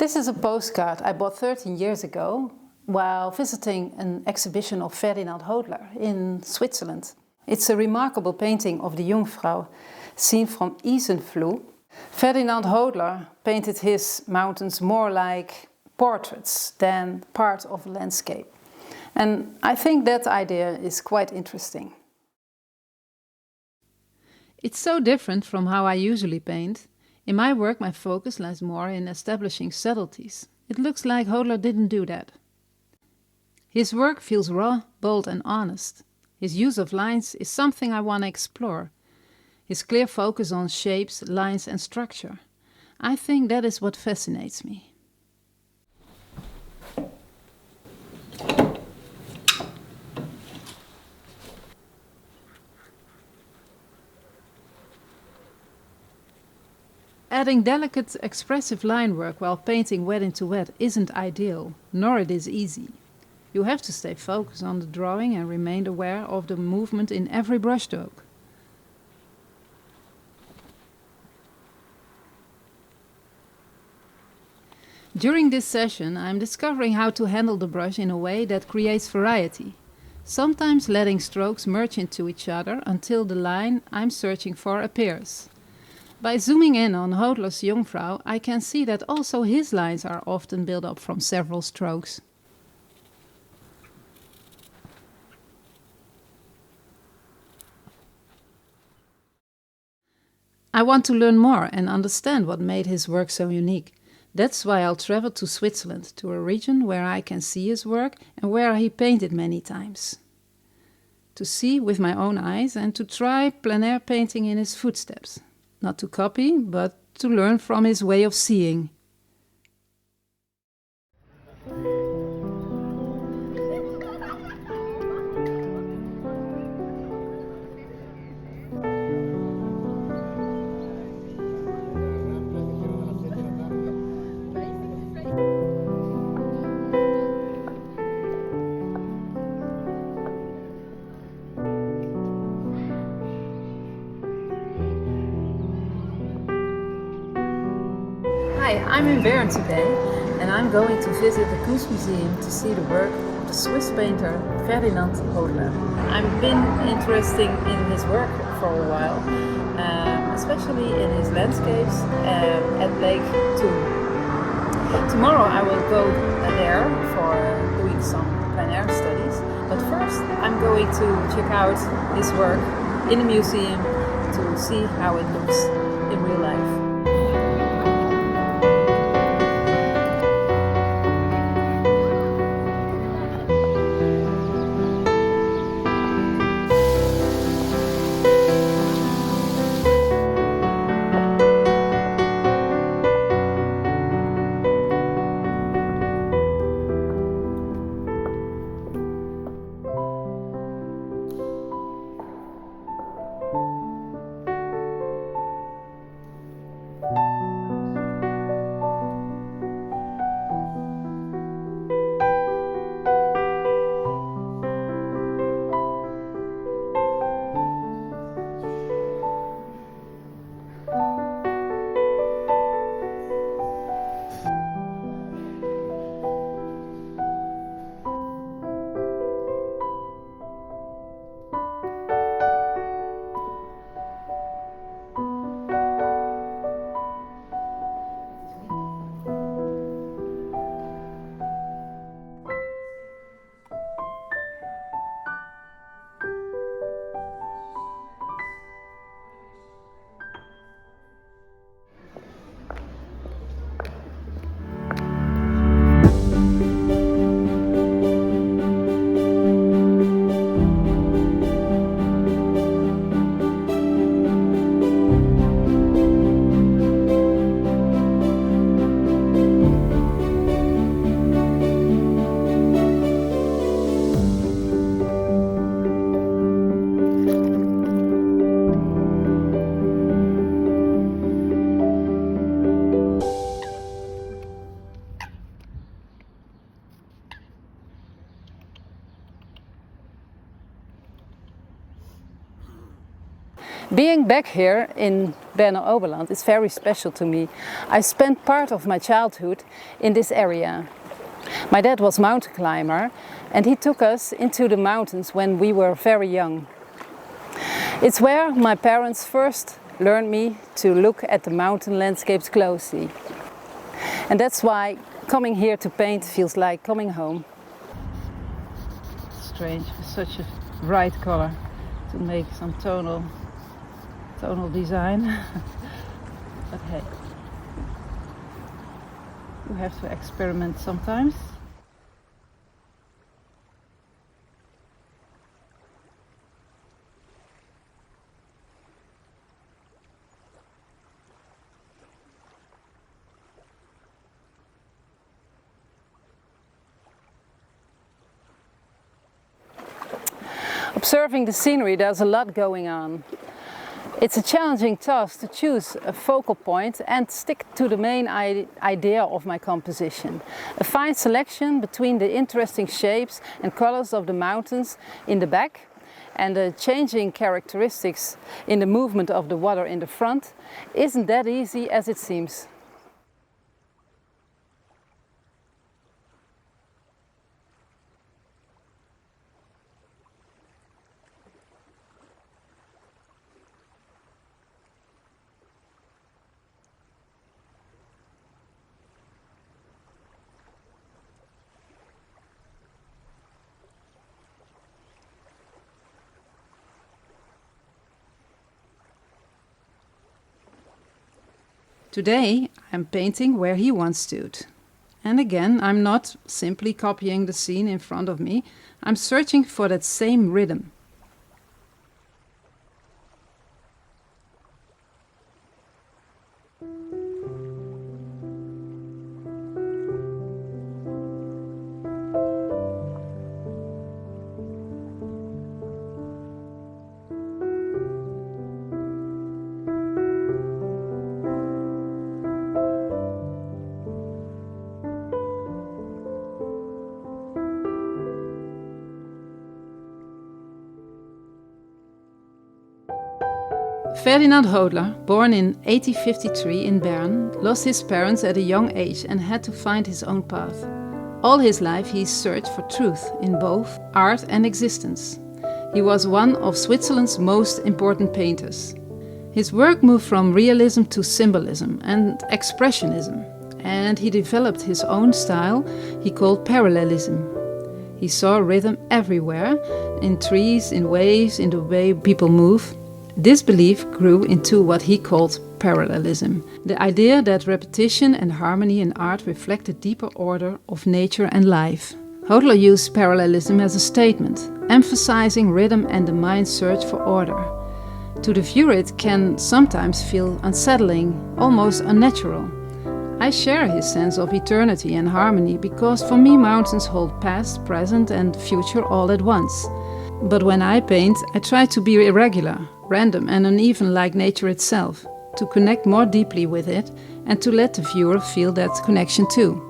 This is a postcard I bought 13 years ago while visiting an exhibition of Ferdinand Hodler in Switzerland. It's a remarkable painting of the Jungfrau seen from Isenfluh. Ferdinand Hodler painted his mountains more like portraits than part of a landscape. And I think that idea is quite interesting. It's so different from how I usually paint. In my work, my focus lies more in establishing subtleties. It looks like Hodler didn't do that. His work feels raw, bold and honest. His use of lines is something I want to explore. His clear focus on shapes, lines and structure. I think that is what fascinates me. Adding delicate, expressive line work while painting wet into wet isn't ideal, nor it is easy. You have to stay focused on the drawing and remain aware of the movement in every brushstroke. During this session, I am discovering how to handle the brush in a way that creates variety, sometimes letting strokes merge into each other until the line I'm searching for appears. By zooming in on Hodler's Jungfrau, I can see that also his lines are often built up from several strokes. I want to learn more and understand what made his work so unique. That's why I'll travel to Switzerland, to a region where I can see his work and where he painted many times. To see with my own eyes and to try plein air painting in his footsteps. Not to copy, but to learn from his way of seeing. Hi, I'm in Bern today and I'm going to visit the Kunstmuseum to see the work of the Swiss painter Ferdinand Hodler. I've been interested in his work for a while, especially in his landscapes at Lake Thun. Tomorrow I will go there for doing some plein air studies, but first I'm going to check out his work in the museum to see how it looks in real life. Being back here in Berner Oberland is very special to me. I spent part of my childhood in this area. My dad was a mountain climber and he took us into the mountains when we were very young. It's where my parents first learned me to look at the mountain landscapes closely. And that's why coming here to paint feels like coming home. Strange, with such a bright color to make some tonal design. But hey, you have to experiment sometimes. Observing the scenery, there's a lot going on. It's a challenging task to choose a focal point and stick to the main idea of my composition. A fine selection between the interesting shapes and colors of the mountains in the back and the changing characteristics in the movement of the water in the front isn't that easy as it seems. Today I'm painting where he once stood. And again, I'm not simply copying the scene in front of me, I'm searching for that same rhythm. Ferdinand Hodler, born in 1853 in Bern, lost his parents at a young age and had to find his own path. All his life he searched for truth in both art and existence. He was one of Switzerland's most important painters. His work moved from realism to symbolism and expressionism, and he developed his own style he called parallelism. He saw rhythm everywhere, in trees, in waves, in the way people move. This belief grew into what he called parallelism, the idea that repetition and harmony in art reflect a deeper order of nature and life. Hodler used parallelism as a statement, emphasizing rhythm and the mind's search for order. To the viewer it can sometimes feel unsettling, almost unnatural. I share his sense of eternity and harmony because for me mountains hold past, present and future all at once. But when I paint, I try to be irregular, random and uneven like nature itself, to connect more deeply with it and to let the viewer feel that connection too.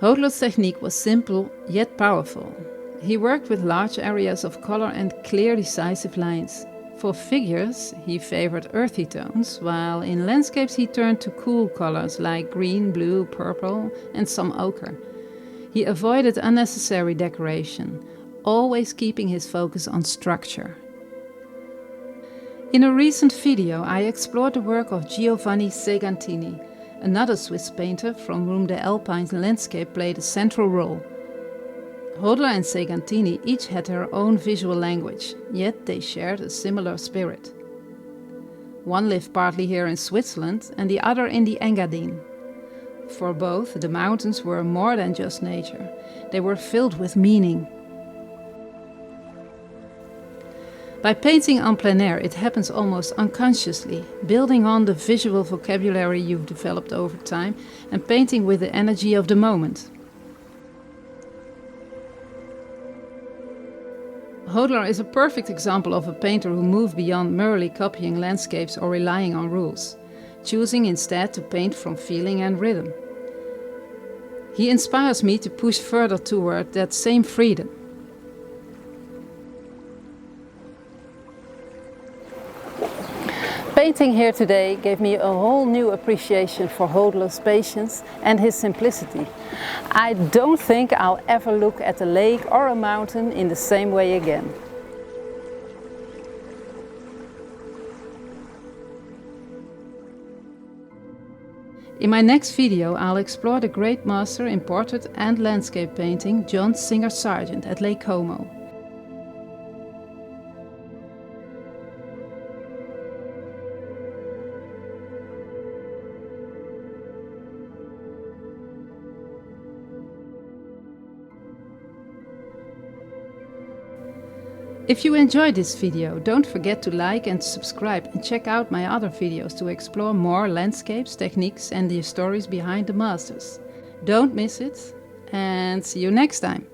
Hodler's technique was simple yet powerful. He worked with large areas of color and clear, decisive lines. For figures, he favored earthy tones, while in landscapes he turned to cool colors like green, blue, purple, and some ochre. He avoided unnecessary decoration, always keeping his focus on structure. In a recent video, I explored the work of Giovanni Segantini. Another Swiss painter from whom the Alpine landscape played a central role. Hodler and Segantini each had their own visual language, yet they shared a similar spirit. One lived partly here in Switzerland and the other in the Engadine. For both, the mountains were more than just nature. They were filled with meaning. By painting en plein air, it happens almost unconsciously, building on the visual vocabulary you've developed over time and painting with the energy of the moment. Hodler is a perfect example of a painter who moved beyond merely copying landscapes or relying on rules, choosing instead to paint from feeling and rhythm. He inspires me to push further toward that same freedom. Painting here today gave me a whole new appreciation for Hodler's patience and his simplicity. I don't think I'll ever look at a lake or a mountain in the same way again. In my next video, I'll explore the great master in portrait and landscape painting, John Singer Sargent at Lake Como. If you enjoyed this video, don't forget to like and subscribe and check out my other videos to explore more landscapes, techniques and the stories behind the masters. Don't miss it, and see you next time!